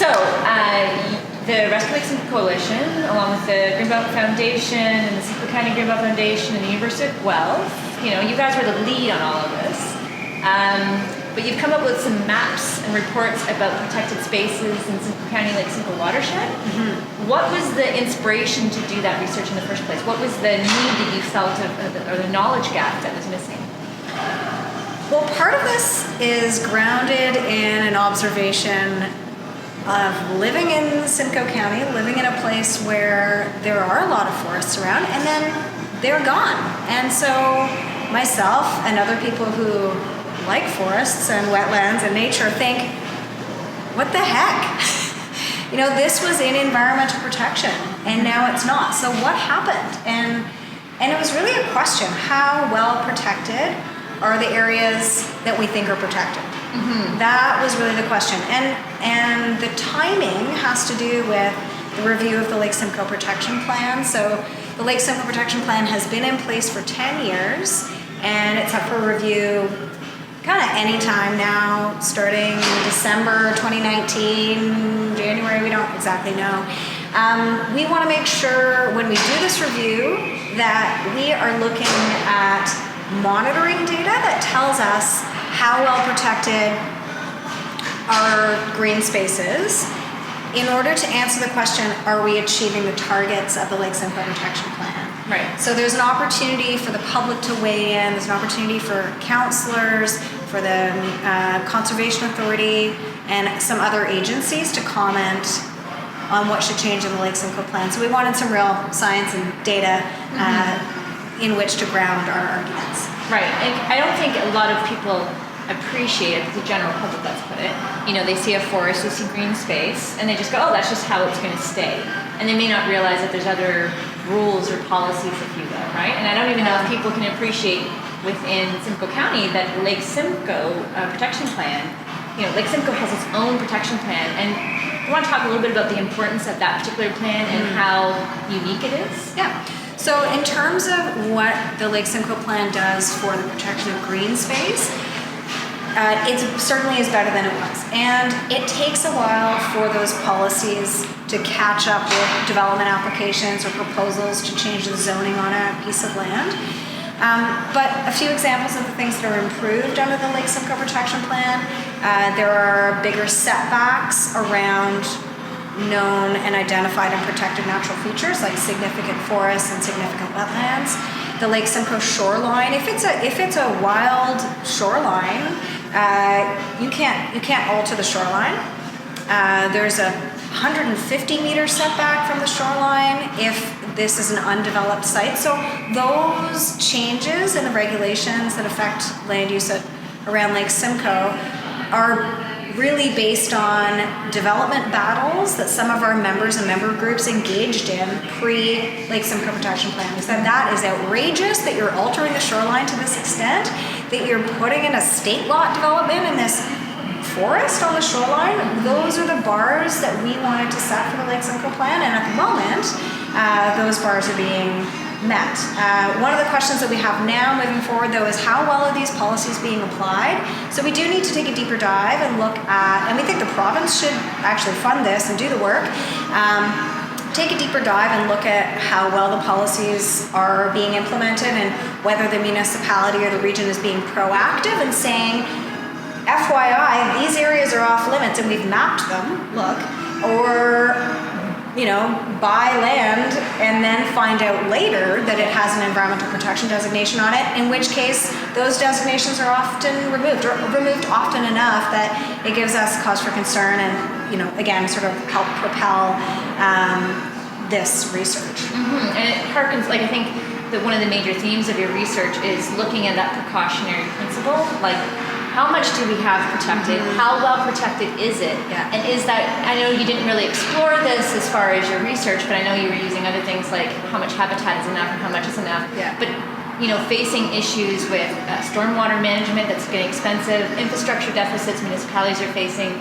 So, the Rescue Lake Simcoe Coalition, along with the Greenbelt Foundation and the Simcoe County Greenbelt Foundation and the University of Guelph, you guys were the lead on all of this. But you've come up with some maps and reports about protected spaces in Simcoe County, Lake Simcoe Watershed. Mm-hmm. What was the inspiration to do that research in the first place? What was the need that you felt or the knowledge gap that was missing? Well, part of this is grounded in an observation of living in Simcoe County, living in a place where there are a lot of forests around, and then they're gone. And so myself and other people who like forests and wetlands and nature think, what the heck? This was in environmental protection, and now it's not. So what happened? And it was really a question: how well protected are the areas that we think are protected? Mm-hmm. That was really the question. And the timing has to do with the review of the Lake Simcoe Protection Plan. So the Lake Simcoe Protection Plan has been in place for 10 years, and it's up for review kind of any time now, starting December 2019, January, we don't exactly know. We want to make sure when we do this review that we are looking at monitoring data that tells us how well protected are green spaces in order to answer the question, are we achieving the targets of the Lake Simcoe Protection Plan? Right. So there's an opportunity for the public to weigh in, there's an opportunity for councillors, for the Conservation Authority, and some other agencies to comment on what should change in the Lake Simcoe Plan. So we wanted some real science and data in which to ground our arguments. Right, and I don't think a lot of people appreciate it, the general public, let's put it. They see a forest, they see green space, and they just go, oh, that's just how it's going to stay. And they may not realize that there's other rules or policies, if you will, right? And I don't even know if people can appreciate within Simcoe County that Lake Simcoe Protection Plan, Lake Simcoe has its own protection plan. And I want to talk a little bit about the importance of that particular plan and how unique it is. Yeah. So in terms of what the Lake Simcoe Plan does for the protection of green space, it certainly is better than it was. And it takes a while for those policies to catch up with development applications or proposals to change the zoning on a piece of land. But a few examples of the things that are improved under the Lake Simcoe Protection Plan, there are bigger setbacks around known and identified and protected natural features like significant forests and significant wetlands. The Lake Simcoe shoreline, if it's a wild shoreline, you can't alter the shoreline. There's a 150 meter setback from the shoreline if this is an undeveloped site. So those changes in the regulations that affect land use around Lake Simcoe are really based on development battles that some of our members and member groups engaged in pre-Lake Simcoe Protection Plan. We said that is outrageous that you're altering the shoreline to this extent, that you're putting in a state lot development in this forest on the shoreline. Those are the bars that we wanted to set for the Lake Simcoe Plan, and at the moment, those bars are being met. One of the questions that we have now moving forward, though, is how well are these policies being applied? So we do need to take a deeper dive and look at, and we think the province should actually fund this and do the work, take a deeper dive and look at how well the policies are being implemented and whether the municipality or the region is being proactive and saying, FYI, these areas are off limits and we've mapped them, look, or buy land and then find out later that it has an environmental protection designation on it, in which case those designations are often removed, or removed often enough that it gives us cause for concern and, again, sort of help propel this research. Mm-hmm. And it harkens, I think that one of the major themes of your research is looking at that precautionary principle, like how much do we have protected? Mm-hmm. How well protected is it? Yeah. And is that, I know you didn't really explore this as far as your research, but I know you were using other things like how much habitat is enough and how much is enough. Yeah. But, facing issues with stormwater management that's getting expensive, infrastructure deficits municipalities are facing,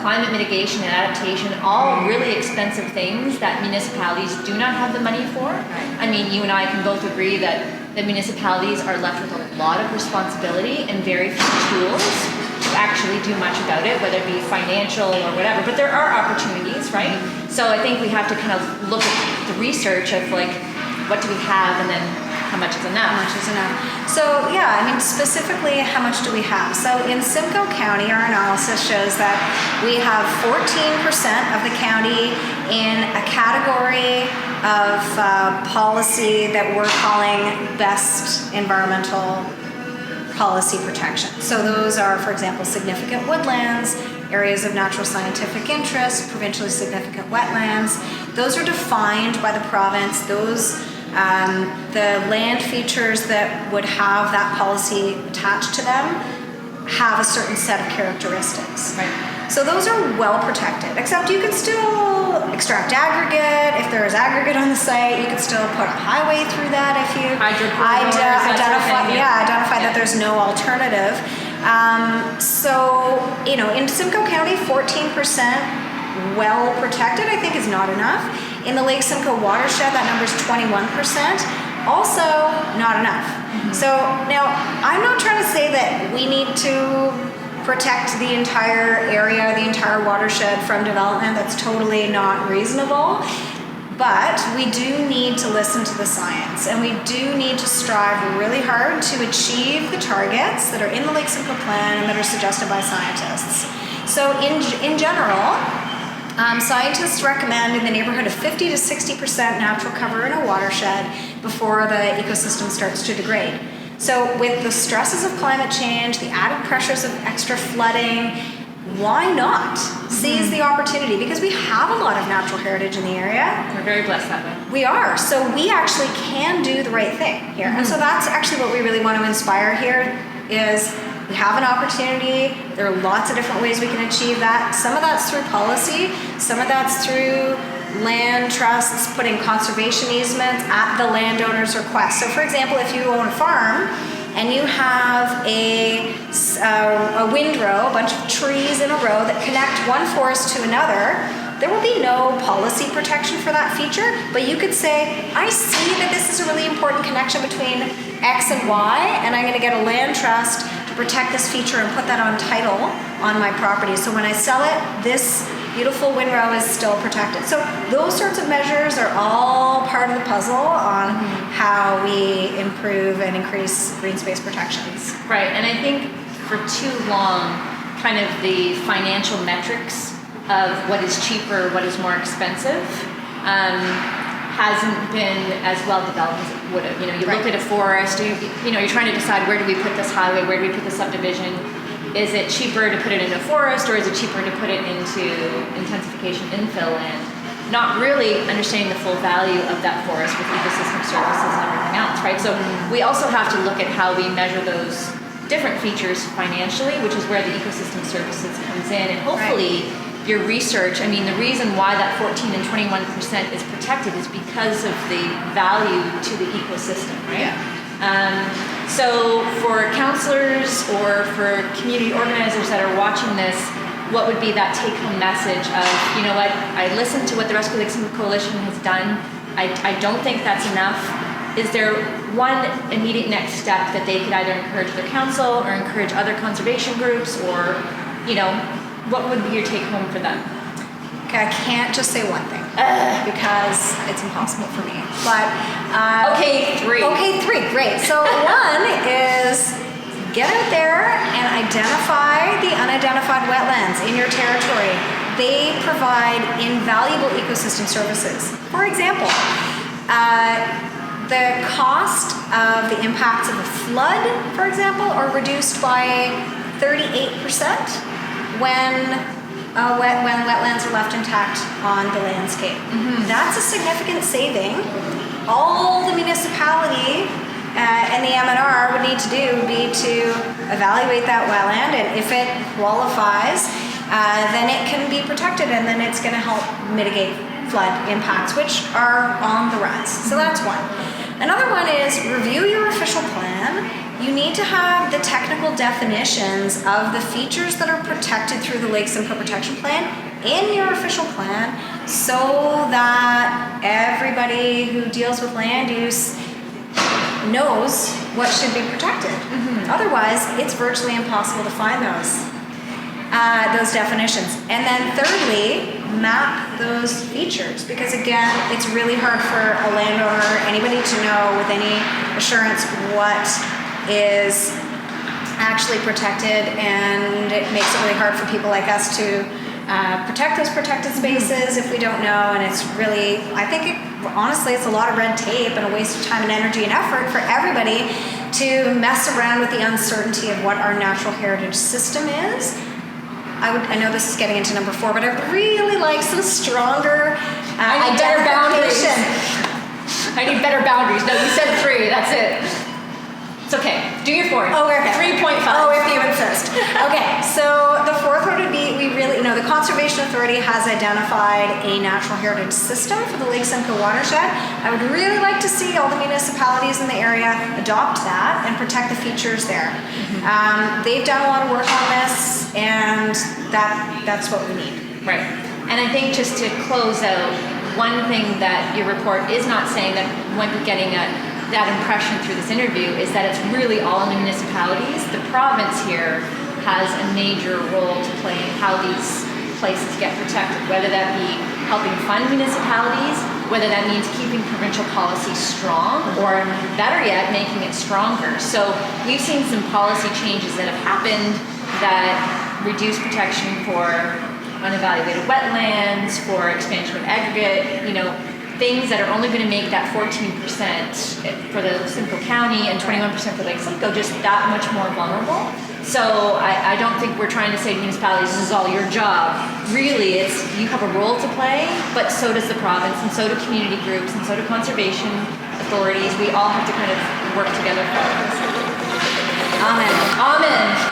climate mitigation and adaptation, all really expensive things that municipalities do not have the money for. Right. I mean, you and I can both agree that the municipalities are left with a lot of responsibility and very few tools actually do much about it, whether it be financial or whatever. But there are opportunities, right? So I think we have to kind of look at the research of like, what do we have, and then how much is enough? How much is enough? So yeah, I mean, specifically, how much do we have? So in Simcoe County, our analysis shows that we have 14% of the county in a category of policy that we're calling best environmental policy protection. So those are, for example, significant woodlands, areas of natural scientific interest, provincially significant wetlands. Those are defined by the province. Those the land features that would have that policy attached to them have a certain set of characteristics. Right. So those are well protected, except you can still extract aggregate. If there is aggregate on the site, you can still put a highway through that if you identify that there's no alternative. So, you know, in Simcoe County, 14% well protected, I think, is not enough. In the Lake Simcoe Watershed, that number is 21%. Also, not enough. Mm-hmm. So now, I'm not trying to say that we need to protect the entire area, the entire watershed from development. That's totally not reasonable. But we do need to listen to the science, and we do need to strive really hard to achieve the targets that are in the Lake Simcoe Plan and that are suggested by scientists. So in general, scientists recommend in the neighborhood of 50 to 60% natural cover in a watershed before the ecosystem starts to degrade. So with the stresses of climate change, the added pressures of extra flooding, why not seize the opportunity? Because we have a lot of natural heritage in the area. We're very blessed that way. We are. So we actually can do the right thing here. And so that's actually what we really want to inspire here is we have an opportunity. There are lots of different ways we can achieve that. Some of that's through policy. Some of that's through land trusts putting conservation easements at the landowner's request. So for example, if you own a farm and you have a windrow, a bunch of trees in a row that connect one forest to another, there will be no policy protection for that feature, but you could say, I see that this is a really important connection between X and Y, and I'm going to get a land trust to protect this feature and put that on title on my property. So when I sell it, this beautiful windrow is still protected. So those sorts of measures are all part of the puzzle on how we improve and increase green space protections. Right, and I think for too long, kind of the financial metrics of what is cheaper, what is more expensive, hasn't been as well developed as it would have. You know, you look at a forest, you're trying to decide, where do we put this highway, where do we put the subdivision? Is it cheaper to put it in a forest, or is it cheaper to put it into intensification infill land? Not really understanding the full value of that forest with ecosystem services and everything else, right? So we also have to look at how we measure those different features financially, which is where the ecosystem services comes in, and hopefully your research, I mean, the reason why that 14 and 21% is protected is because of the value to the ecosystem, right? Yeah. So for counselors or for community organizers that are watching this, what would be that take-home message of, you know what, I listened to what the Rescue Lake Simcoe Coalition has done. I don't think that's enough. Is there one immediate next step that they could either encourage their council or encourage other conservation groups, or, you know, what would be your take home for them? Okay, I can't just say one thing because it's impossible for me. But okay, three. Okay, three. Great. So one is get out there and identify the unidentified wetlands in your territory. They provide invaluable ecosystem services. For example, the cost of the impacts of a flood, for example, are reduced by 38%. When wetlands are left intact on the landscape. That's a significant saving. All the municipality and the MNR would need to do would be to evaluate that wetland, and if it qualifies, then it can be protected, and then it's going to help mitigate flood impacts, which are on the rise. So that's one. Another one is review your official plan. You need to have the technical definitions of the features that are protected through the Lake Simcoe Protection Plan in your official plan, so that everybody who deals with land use knows what should be protected. Otherwise, it's virtually impossible to find those those definitions. And then thirdly, map those features, because again, it's really hard for a landowner, anybody to know with any assurance what is actually protected, and it makes it really hard for people like us to protect those protected spaces if we don't know. And it's really, I think honestly, it's a lot of red tape and a waste of time and energy and effort for everybody to mess around with the uncertainty of what our natural heritage system is. I know this is getting into number 4, but I really like some stronger I need better boundaries. I need better boundaries. No, you said 3. That's it. It's okay. Do your 4. Oh, okay. 3.5. Oh, if you insist. Okay, so the 4th one would be, the Conservation Authority has identified a natural heritage system for the Lake Simcoe Watershed. I would really like to see all the municipalities in the area adopt that and protect the features there. They've done a lot of work on this, and that's what we need. Right. And I think just to close out, one thing that your report is not saying that when we're getting that impression through this interview is that it's really all in the municipalities. The province here has a major role to play in how these places get protected, whether that be helping fund municipalities, whether that means keeping provincial policy strong, or better yet, making it stronger. So we've seen some policy changes that have happened that reduce protection for unevaluated wetlands, for expansion of aggregate, things that are only going to make that 14% for the Simcoe County and 21% for Lake Simcoe just that much more vulnerable. So I don't think we're trying to say to municipalities, this is all your job. Really, it's you have a role to play, but so does the province, and so do community groups, and so do conservation authorities. We all have to kind of work together for this. Amen. Amen.